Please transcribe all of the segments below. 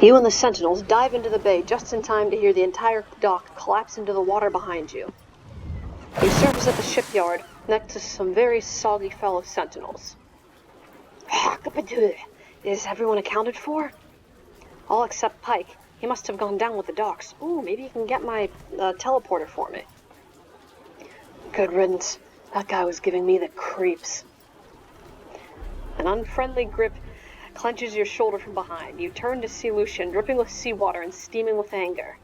You and the Sentinels dive into the bay just in time to hear the entire dock collapse into the water behind you. You surface at the shipyard next to some very soggy fellow Sentinels. Is everyone accounted for? All except Pyke. He must have gone down with the docks. Ooh, maybe you can get my teleporter for me. Good riddance. That guy was giving me the creeps. An unfriendly grip clenches your shoulder from behind. You turn to see Lucian, dripping with seawater and steaming with anger.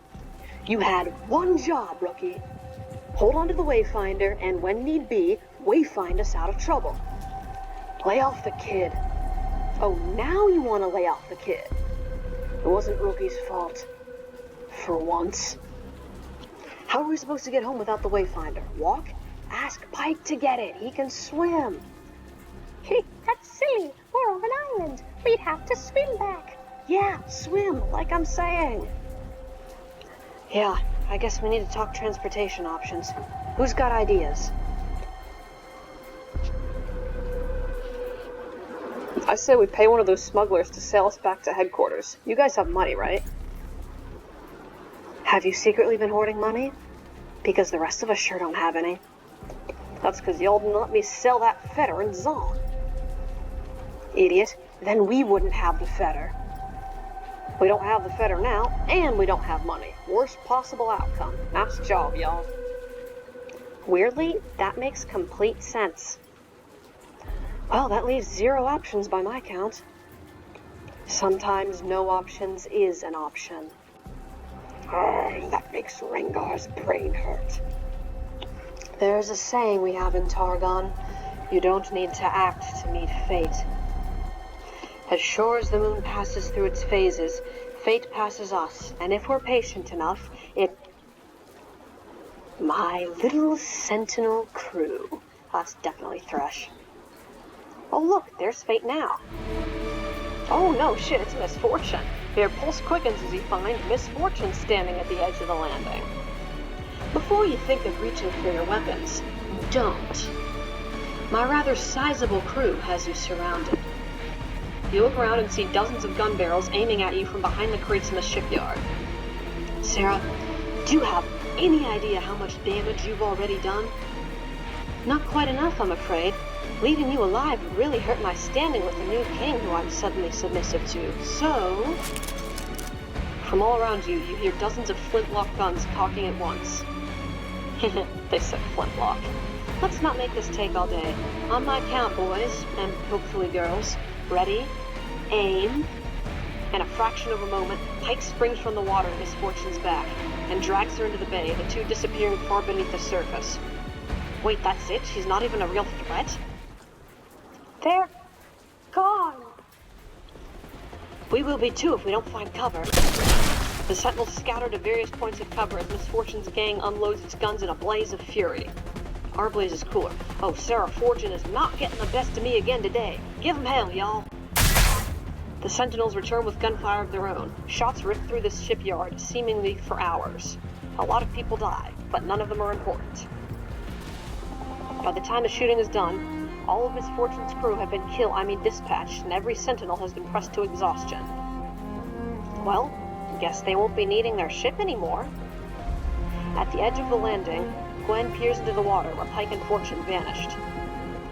You had one job, rookie. Hold on to the Wayfinder, and when need be, wayfind us out of trouble. Lay off the kid. Oh, now you want to lay off the kid. It wasn't Rookie's fault. For once. How are we supposed to get home without the Wayfinder? Walk? Ask Pyke to get it. He can swim. That's silly. We're on an island. We'd have to swim back. Yeah, swim, like I'm saying. Yeah, I guess we need to talk transportation options. Who's got ideas? I say we pay one of those smugglers to sail us back to headquarters. You guys have money, right? Have you secretly been hoarding money? Because the rest of us sure don't have any. That's because y'all didn't let me sell that fetter in Zon. Idiot. Then we wouldn't have the fetter. We don't have the fetter now, and we don't have money. Worst possible outcome. Nice job, y'all. Weirdly, that makes complete sense. Well, that leaves 0 options by my count. Sometimes no options is an option. That makes Rengar's brain hurt. There's a saying we have in Targon. You don't need to act to meet fate. As sure as the moon passes through its phases, fate passes us, and if we're patient enough, My little Sentinel crew. That's definitely Thresh. Oh look, there's fate now. Oh no, shit, it's Misfortune. Your pulse quickens as you find Misfortune standing at the edge of the landing. Before you think of reaching for your weapons, don't. My rather sizable crew has you surrounded. You look around and see dozens of gun barrels aiming at you from behind the crates in the shipyard. Sarah, do you have any idea how much damage you've already done? Not quite enough, I'm afraid. Leaving you alive would really hurt my standing with the new king who I'm suddenly submissive to. So... From all around you, you hear dozens of flintlock guns cocking at once. They said flintlock. Let's not make this take all day. On my count, boys, and hopefully girls. Ready? Aim. In a fraction of a moment, Pyke springs from the water at Misfortune's back and drags her into the bay, the two disappearing far beneath the surface. Wait, that's it? She's not even a real threat? They're gone. We will be too if we don't find cover. The Sentinels scatter to various points of cover as Misfortune's gang unloads its guns in a blaze of fury. Our blaze is cooler. Oh, Sarah Fortune is not getting the best of me again today. Give 'em hell, y'all. The Sentinels return with gunfire of their own. Shots rip through this shipyard, seemingly for hours. A lot of people die, but none of them are important. By the time the shooting is done, all of Misfortune's crew have been dispatched, and every Sentinel has been pressed to exhaustion. Well, guess they won't be needing their ship anymore. At the edge of the landing, Gwen peers into the water where Pyke and Fortune vanished.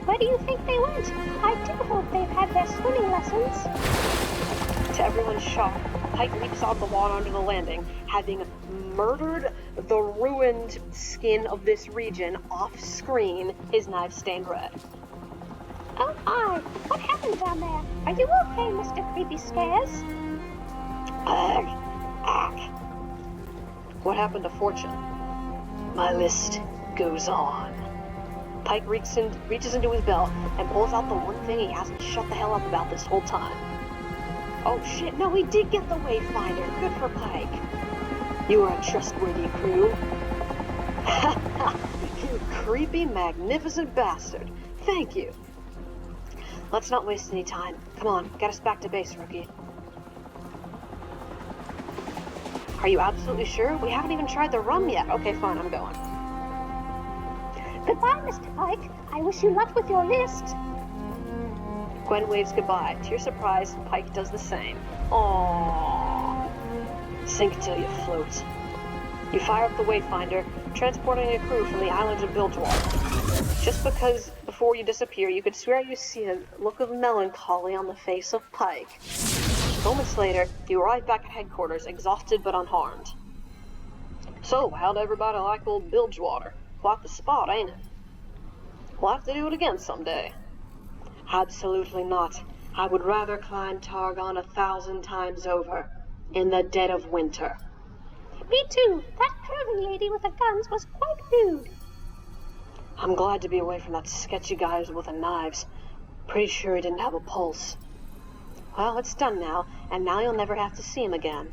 Where do you think they went? I do hope they've had their swimming lessons. To everyone's shock, Pyke leaps out of the water under the landing, having murdered the ruined skin of this region off-screen, his knife stained red. Oh my, what happened down there? Are you okay, Mr. Creepy Scares? What happened to Fortune? My list goes on. Pyke reaches into his belt and pulls out the one thing he hasn't shut the hell up about this whole time. Oh shit, no, he did get the Wayfinder. Good for Pyke. You are a trustworthy crew. You creepy, magnificent bastard. Thank you. Let's not waste any time. Come on, get us back to base, rookie. Are you absolutely sure? We haven't even tried the rum yet. Okay, fine, I'm going. Goodbye, Mr. Pyke. I wish you luck with your list. Gwen waves goodbye. To your surprise, Pyke does the same. Aww. Sink till you float. You fire up the Wayfinder, transporting a crew from the island of Bilgewater. Just because before you disappear, you could swear you see a look of melancholy on the face of Pyke. Moments later, you arrive back at headquarters, exhausted but unharmed. So, how'd everybody like old Bilgewater? Quite the spot, ain't it? We'll have to do it again someday. Absolutely not. I would rather climb Targon 1,000 times over, in the dead of winter. Me too. That curvy lady with the guns was quite rude. I'm glad to be away from that sketchy guy with the knives. Pretty sure he didn't have a pulse. Well, it's done now, and now you'll never have to see him again.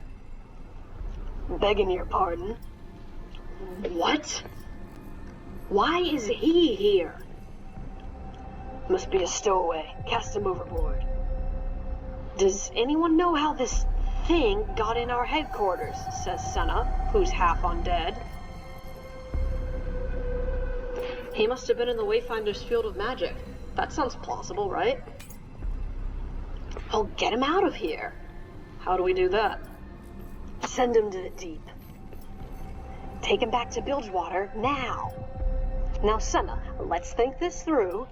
Begging your pardon. What? Why is he here? Must be a stowaway. Cast him overboard. Does anyone know how this thing got in our headquarters? Says Senna, who's half undead. He must have been in the Wayfinder's field of magic. That sounds plausible, right? Well, get him out of here. How do we do that? Send him to the deep. Take him back to Bilgewater now. Now, Senna, let's think this through.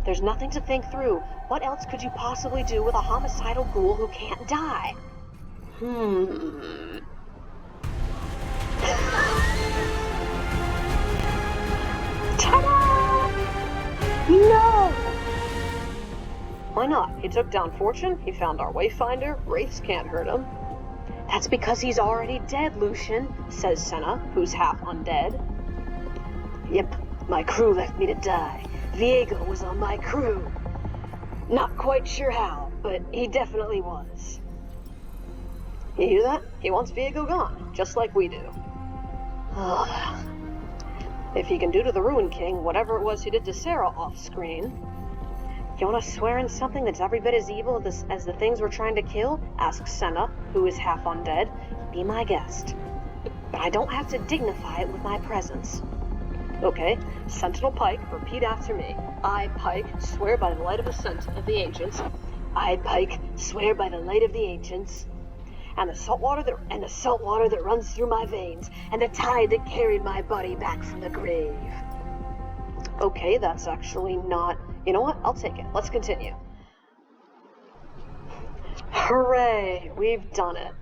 There's nothing to think through. What else could you possibly do with a homicidal ghoul who can't die? Ta-da! No! Why not? He took down Fortune, he found our Wayfinder, Wraiths can't hurt him. That's because he's already dead, Lucian, says Senna, who's half undead. Yep, my crew left me to die. Viego was on my crew. Not quite sure how, but he definitely was. You hear that? He wants Viego gone, just like we do. If he can do to the Ruin King whatever it was he did to Sarah off-screen, you want to swear in something that's every bit as evil as the things we're trying to kill? Asks Senna, who is half undead. Be my guest. But I don't have to dignify it with my presence. Okay, Sentinel Pyke, repeat after me. I, Pyke, swear by the light of the ancients. I, Pyke, swear by the light of the ancients. And the salt water that runs through my veins, and the tide that carried my body back from the grave. Okay, that's actually not... You know what? I'll take it. Let's continue. Hooray! We've done it.